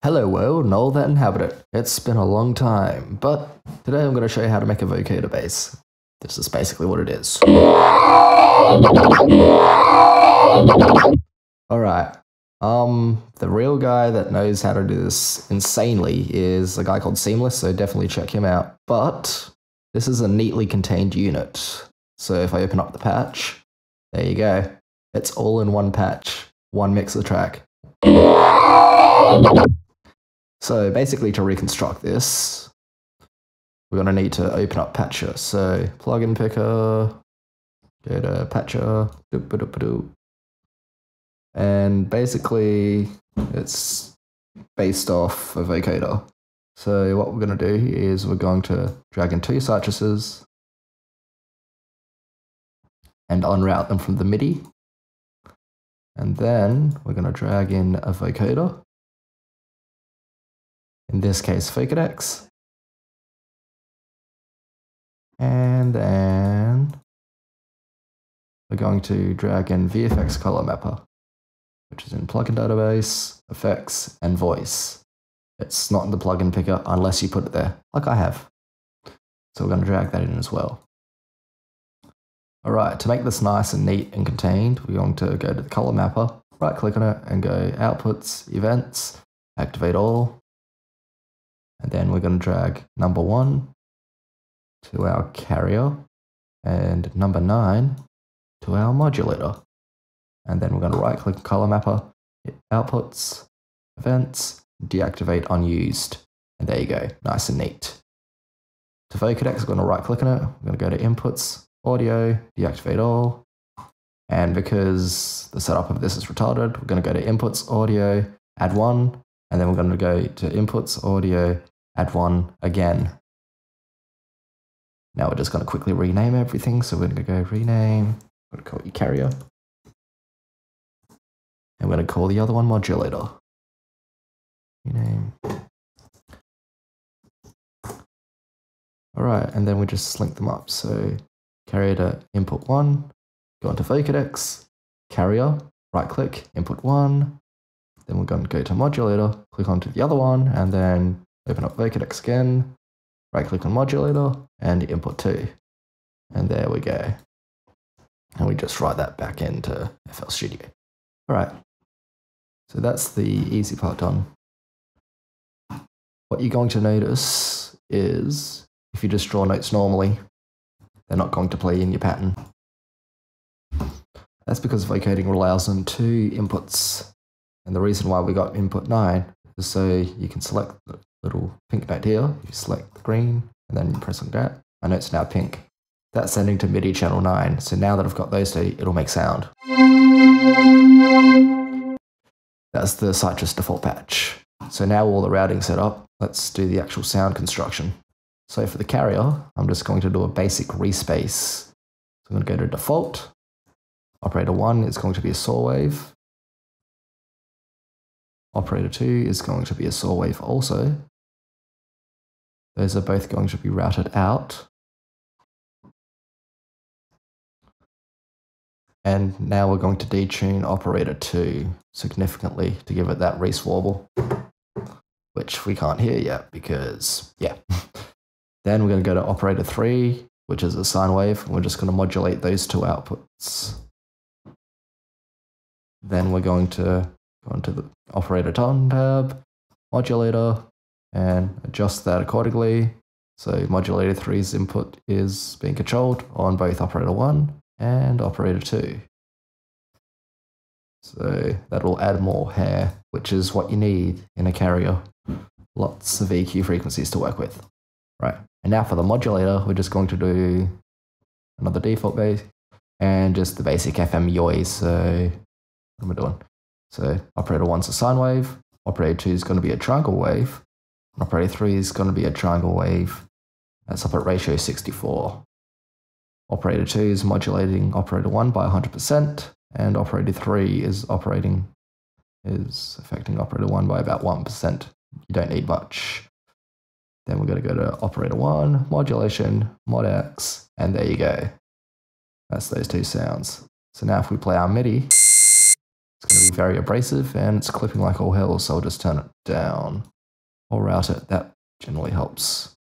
Hello world and all that inhabit it. It's been a long time, but today I'm going to show you how to make a vocoder bass. This is basically what it is. Alright, the real guy that knows how to do this insanely is a guy called Seamless, so definitely check him out. But this is a neatly contained unit. So if I open up the patch, there you go. It's all in one patch, one mixer track. So basically to reconstruct this, we're going to need to open up Patcher. So plugin picker, go to Patcher, and basically it's based off a vocoder. So what we're going to do is we're going to drag in two citruses and unroute them from the MIDI. And then we're going to drag in a vocoder. In this case, Vocoder. And then we're going to drag in VFX color mapper, which is in plugin database, effects, and voice. It's not in the plugin picker unless you put it there, like I have. So we're going to drag that in as well. All right, to make this nice and neat and contained, we're going to go to the color mapper, right click on it and go outputs, events, activate all. And then we're going to drag number 1 to our carrier and number 9 to our modulator. And then we're going to right click color mapper, hit outputs, events, deactivate unused. And there you go, nice and neat. To Vocoder, we're going to right click on it, we're going to go to inputs, audio, deactivate all. And because the setup of this is retarded, we're going to go to inputs, audio, add 1. And then we're going to go to inputs, audio, add 1 again. Now we're just going to quickly rename everything. So we're going to go rename, we're going to call it carrier. And we're going to call the other one modulator. Rename. All right, and then we just link them up. So carrier to input 1, go onto Vocoder, carrier, right click, input 1. Then we're going to go to modulator, click onto the other one, and then open up Vocoder again, right click on modulator, and input 2. And there we go. And we just write that back into FL Studio. All right, so that's the easy part done. What you're going to notice is if you just draw notes normally, they're not going to play in your pattern. That's because vocoding relies on 2 inputs. And the reason why we got input 9 is so you can select the little pink note here, you select the green, and then you press on that. My note's now pink. That's sending to MIDI channel 9. So now that I've got those 2, it'll make sound. That's the Citrus default patch. So now all the routing's set up, let's do the actual sound construction. So for the carrier, I'm just going to do a basic respace. So I'm going to go to default. Operator 1 is going to be a saw wave. Operator 2 is going to be a saw wave also. Those are both going to be routed out. And now we're going to detune operator 2 significantly to give it that Reese warble, which we can't hear yet because, yeah. Then we're going to go to operator 3, which is a sine wave, and we're just going to modulate those 2 outputs. Then we're going to go into the operator tone tab, modulator, and adjust that accordingly. So modulator 3's input is being controlled on both operator 1 and operator 2. So that'll add more hair, which is what you need in a carrier. Lots of EQ frequencies to work with. Right, and now for the modulator, we're just going to do another default bass and just the basic FM yoy. So what am I doing? So operator 1's a sine wave, operator 2 is going to be a triangle wave, and operator 3 is going to be a triangle wave. That's up at ratio 64. Operator 2 is modulating operator 1 by 100%, and operator 3 is affecting operator 1 by about 1%. You don't need much. Then we're going to go to operator 1, modulation, mod X, and there you go. That's those 2 sounds. So now if we play our MIDI, it's going to be very abrasive and it's clipping like all hell, so I'll just turn it down or route it. That generally helps.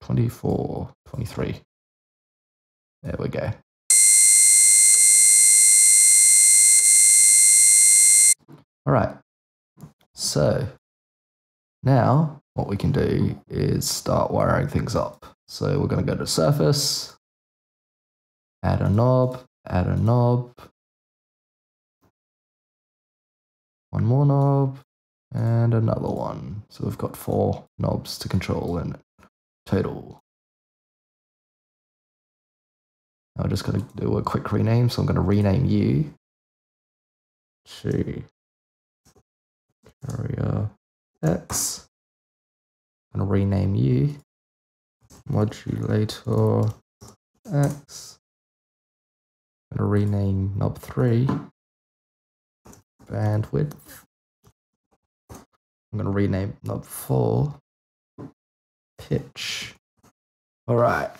24, 23. There we go. All right, so now what we can do is start wiring things up. So we're going to go to Surface, add a knob, one more knob, and another one. So we've got 4 knobs to control in total. Now I'm just going to do a quick rename. So I'm going to rename you to Carrier X. I'm going to rename you Modulator X. I'm going to rename knob 3 Bandwidth. I'm going to rename knob 4 Pitch. All right.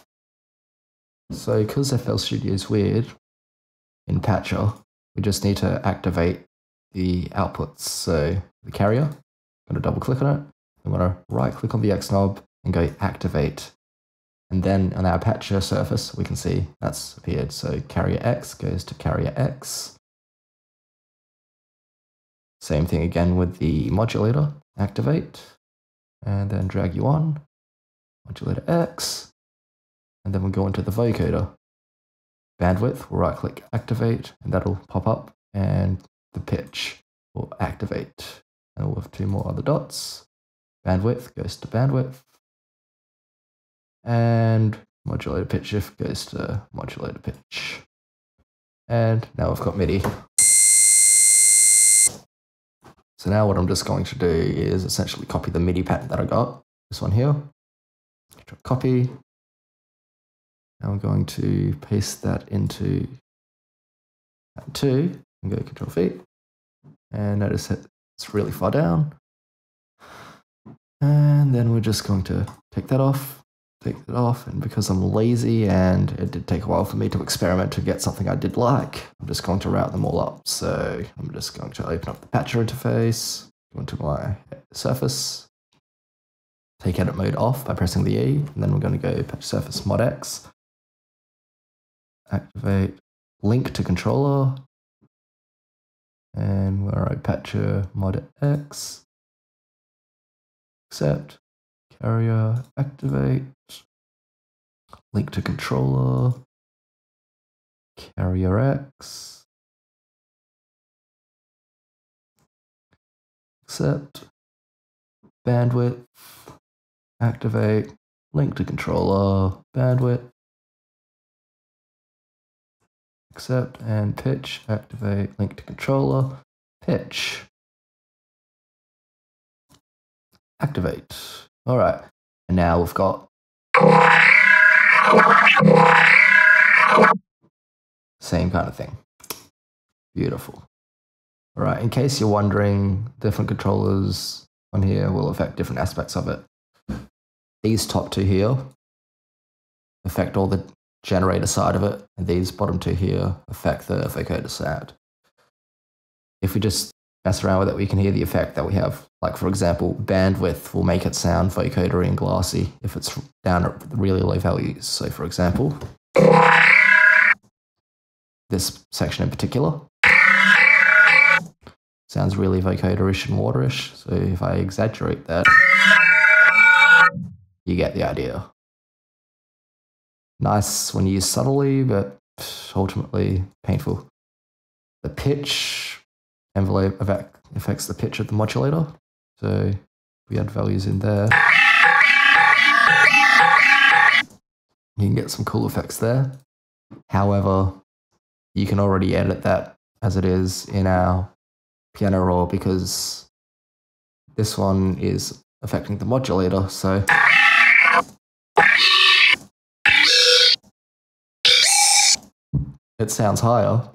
So because FL Studio is weird in Patcher, we just need to activate the outputs. So the carrier, I'm going to double click on it. I'm going to right click on the X knob and go activate. And then on our Patcher surface, we can see that's appeared. So carrier X goes to carrier X. Same thing again with the modulator, activate, and then drag you on, modulator X, and then we'll go into the vocoder. Bandwidth, we'll right click activate, and that'll pop up, and the pitch will activate. And we'll have 2 more other dots. Bandwidth goes to bandwidth, and modulator pitch shift goes to modulator pitch. And now we've got MIDI. So now what I'm just going to do is essentially copy the MIDI pattern that I got, this one here. Copy. Now I'm going to paste that into that 2 and go Control V. And notice that it's really far down. And then we're just going to take that off, and because I'm lazy and it did take a while for me to experiment to get something I did like, I'm just going to route them all up. So I'm just going to open up the Patcher interface, go into my surface, take edit mode off by pressing the E, and then we're going to go Patch Surface Mod X, activate link to controller, and we're at Patcher Mod X, accept, carrier, activate, link to controller, carrier X, accept, bandwidth, activate, link to controller, bandwidth, accept, and pitch, activate, link to controller, pitch, activate. All right, and now we've got same kind of thing. Beautiful. All right, in case you're wondering, different controllers on here will affect different aspects of it. These top 2 here affect all the generator side of it, and these bottom 2 here affect the vocoder side. If we just mess around with it, we can hear the effect that we have. Like, for example, bandwidth will make it sound vocodery and glassy if it's down at really low values. So, for example, this section in particular sounds really vocoderish and waterish. So if I exaggerate that, you get the idea. Nice when used subtly, but ultimately painful. The pitch envelope affects the pitch of the modulator. So we add values in there. You can get some cool effects there. However, you can already edit that as it is in our piano roll because this one is affecting the modulator. So it sounds higher,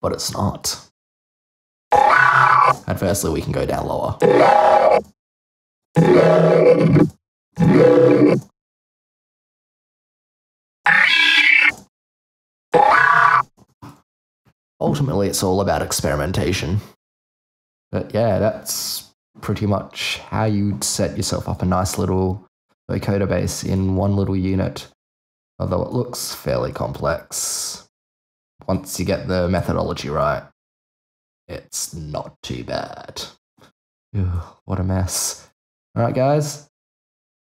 but it's not. Adversely, we can go down lower. ultimately it's all about experimentation. But yeah, that's pretty much how you'd set yourself up a nice little vocoder base in one little unit, although it looks fairly complex. Once you get the methodology right, it's not too bad. Ugh, what a mess. Alright guys,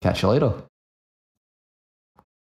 catch you later.